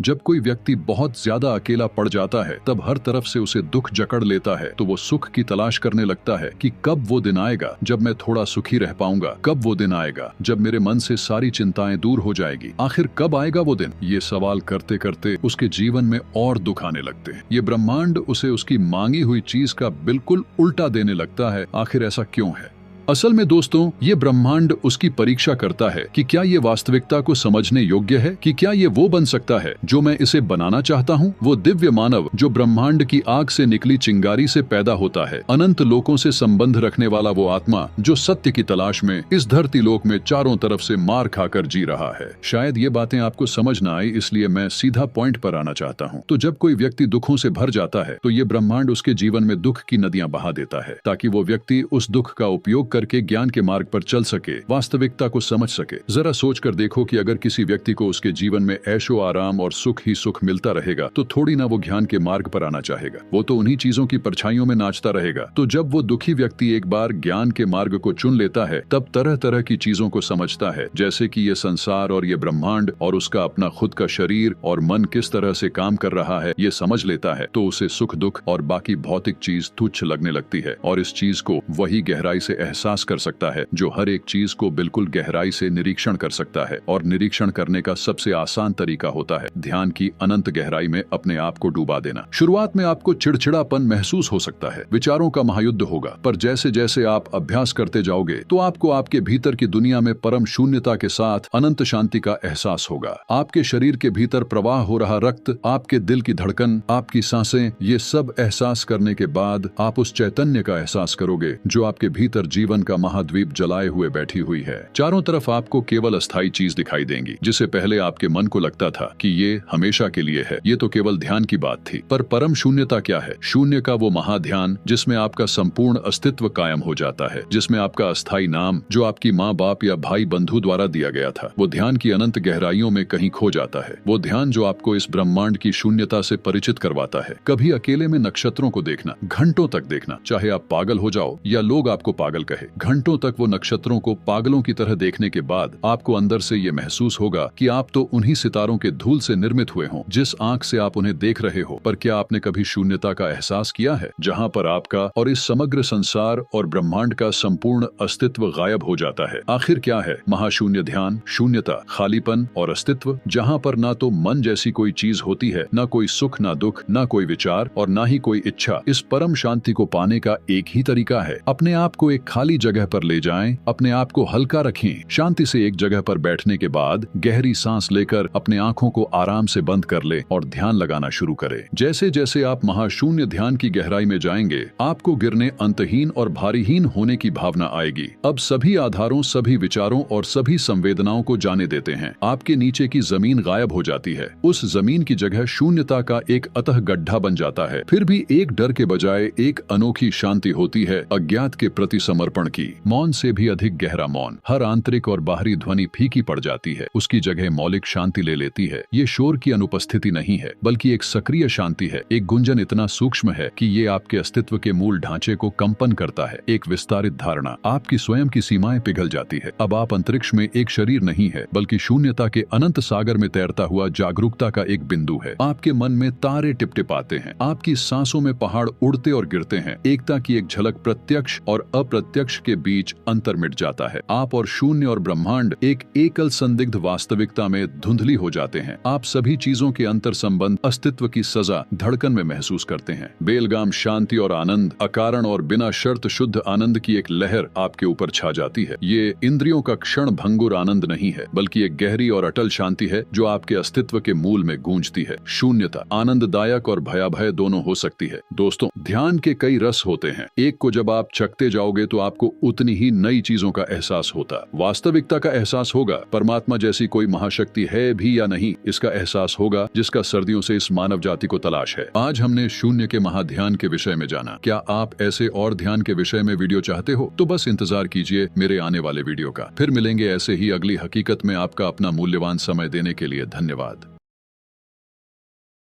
जब कोई व्यक्ति बहुत ज्यादा अकेला पड़ जाता है तब हर तरफ से उसे दुख जकड़ लेता है तो वो सुख की तलाश करने लगता है कि कब वो दिन आएगा जब मैं थोड़ा सुखी रह पाऊंगा, कब वो दिन आएगा जब मेरे मन से सारी चिंताएं दूर हो जाएगी, आखिर कब आएगा वो दिन। ये सवाल करते करते उसके जीवन में और दुख आने लगते हैं। ये ब्रह्मांड उसे उसकी मांगी हुई चीज का बिल्कुल उल्टा देने लगता है। आखिर ऐसा क्यों है? असल में दोस्तों, ये ब्रह्मांड उसकी परीक्षा करता है कि क्या ये वास्तविकता को समझने योग्य है, कि क्या ये वो बन सकता है जो मैं इसे बनाना चाहता हूँ। वो दिव्य मानव जो ब्रह्मांड की आग से निकली चिंगारी से पैदा होता है, अनंत लोकों से संबंध रखने वाला वो आत्मा जो सत्य की तलाश में इस धरती लोक में चारों तरफ से मार खाकर जी रहा है। शायद ये बातें आपको समझ न आई, इसलिए मैं सीधा पॉइंट पर आना चाहता हूँ। तो जब कोई व्यक्ति दुखों से भर जाता है तो ये ब्रह्मांड उसके जीवन में दुख की नदियां बहा देता है ताकि वो व्यक्ति उस दुख का उपयोग करके ज्ञान के मार्ग पर चल सके, वास्तविकता को समझ सके। जरा सोच कर देखो कि अगर किसी व्यक्ति को उसके जीवन में ऐशो आराम और सुख ही सुख मिलता रहेगा तो थोड़ी ना वो ज्ञान के मार्ग पर आना चाहेगा, वो तो उन्हीं चीजों की परछाइयों में नाचता रहेगा। तो जब वो दुखी व्यक्ति एक बार ज्ञान के मार्ग को चुन लेता है तब तरह तरह की चीजों को समझता है, जैसे कि ये संसार और ये ब्रह्मांड और उसका अपना खुद का शरीर और मन किस तरह से काम कर रहा है, ये समझ लेता है तो उसे सुख दुख और बाकी भौतिक चीज तुच्छ लगने लगती है और इस चीज को वही गहराई से एहसास कर सकता है जो हर एक चीज को बिल्कुल गहराई से निरीक्षण कर सकता है। और निरीक्षण करने का सबसे आसान तरीका होता है ध्यान की अनंत गहराई में अपने आप को डूबा देना। शुरुआत में आपको चिड़चिड़ापन महसूस हो सकता है, विचारों का महायुद्ध होगा, पर जैसे जैसे आप अभ्यास करते जाओगे तो आपको आपके भीतर की दुनिया में परम शून्यता के साथ अनंत शांति का एहसास होगा। आपके शरीर के भीतर प्रवाह हो रहा रक्त, आपके दिल की धड़कन, आपकी सांसें, ये सब एहसास करने के बाद आप उस चैतन्य का एहसास करोगे जो आपके भीतर जीवन का महाद्वीप जलाए हुए बैठी हुई है। चारों तरफ आपको केवल अस्थायी चीज दिखाई देंगी जिसे पहले आपके मन को लगता था कि ये हमेशा के लिए है, ये तो केवल ध्यान की बात थी। पर परम शून्यता क्या है? शून्य का वो महाध्यान जिसमें आपका संपूर्ण अस्तित्व कायम हो जाता है, जिसमें आपका अस्थायी नाम जो आपकी माँ बाप या भाई बंधु द्वारा दिया गया था वो ध्यान की अनंत गहराइयों में कहीं खो जाता है। वो ध्यान जो आपको इस ब्रह्मांड की शून्यता से परिचित करवाता है। कभी अकेले में नक्षत्रों को देखना, घंटों तक देखना, चाहे आप पागल हो जाओ या लोग आपको पागल कहे, घंटों तक वो नक्षत्रों को पागलों की तरह देखने के बाद आपको अंदर से ये महसूस होगा कि आप तो उन्हीं सितारों के धूल से निर्मित हुए हों जिस आंख से आप उन्हें देख रहे हो। पर क्या आपने कभी शून्यता का एहसास किया है जहां पर आपका और इस समग्र संसार और ब्रह्मांड का संपूर्ण अस्तित्व गायब हो जाता है? आखिर क्या है महाशून्य ध्यान? शून्यता, खालीपन और अस्तित्व, जहां पर ना तो मन जैसी कोई चीज होती है, ना कोई सुख, ना दुख, ना कोई विचार और ना ही कोई इच्छा। इस परम शांति को पाने का एक ही तरीका है, अपने आप को एक खाली जगह पर ले जाएं, अपने आप को हल्का रखें, शांति से एक जगह पर बैठने के बाद गहरी सांस लेकर अपने आंखों को आराम से बंद कर ले और ध्यान लगाना शुरू करें। जैसे जैसे आप महाशून्य ध्यान की गहराई में जाएंगे आपको गिरने, अंतहीन और भारीहीन होने की भावना आएगी। अब सभी आधारों, सभी विचारों और सभी संवेदनाओं को जाने देते हैं। आपके नीचे की जमीन गायब हो जाती है, उस जमीन की जगह शून्यता का एक अतः गड्ढा बन जाता है। फिर भी एक डर के बजाय एक अनोखी शांति होती है, अज्ञात के प्रति समर्पण की। मौन से भी अधिक गहरा मौन। हर आंतरिक और बाहरी ध्वनि फीकी पड़ जाती है, उसकी जगह मौलिक शांति ले लेती है। ये शोर की अनुपस्थिति नहीं है बल्कि एक सक्रिय शांति है। एक गुंजन इतना सूक्ष्म है कि ये आपके अस्तित्व के मूल ढांचे को कंपन करता है। एक विस्तारित धारणा, आपकी स्वयं की सीमाएं पिघल जाती है। अब आप अंतरिक्ष में एक शरीर नहीं है बल्कि शून्यता के अनंत सागर में तैरता हुआ जागरूकता का एक बिंदु है। आपके मन में तारे टिपटिपाते हैं, आपकी सांसों में पहाड़ उड़ते और गिरते हैं। एकता की एक झलक प्रत्यक्ष और अप्रत्यक्ष के बीच अंतर मिट जाता है। आप और शून्य और ब्रह्मांड एक एकल संदिग्ध वास्तविकता में धुंधली हो जाते हैं। आप सभी चीजों के अंतर संबंध, अस्तित्व की सजा धड़कन में महसूस करते हैं। बेलगाम शांति और आनंद, अकारण और बिना शर्त शुद्ध आनंद की एक लहर आपके ऊपर छा जाती है। ये इंद्रियों का क्षण भंगुर आनंद नहीं है बल्कि एक गहरी और अटल शांति है जो आपके अस्तित्व के मूल में गूंजती है। शून्यता आनंददायक और भयाभय दोनों हो सकती है। दोस्तों, ध्यान के कई रस होते हैं। एक को जब आप चखते जाओगे तो आपको उतनी ही नई चीजों का एहसास होता, वास्तविकता का एहसास होगा। परमात्मा जैसी कोई महाशक्ति है भी या नहीं, इसका एहसास होगा जिसका सर्दियों से इस मानव जाति को तलाश है। आज हमने शून्य के महाध्यान के विषय में जाना। क्या आप ऐसे और ध्यान के विषय में वीडियो चाहते हो? तो बस इंतजार कीजिए मेरे आने वाले वीडियो का। फिर मिलेंगे ऐसे ही अगली हकीकत में। आपका अपना मूल्यवान समय देने के लिए धन्यवाद।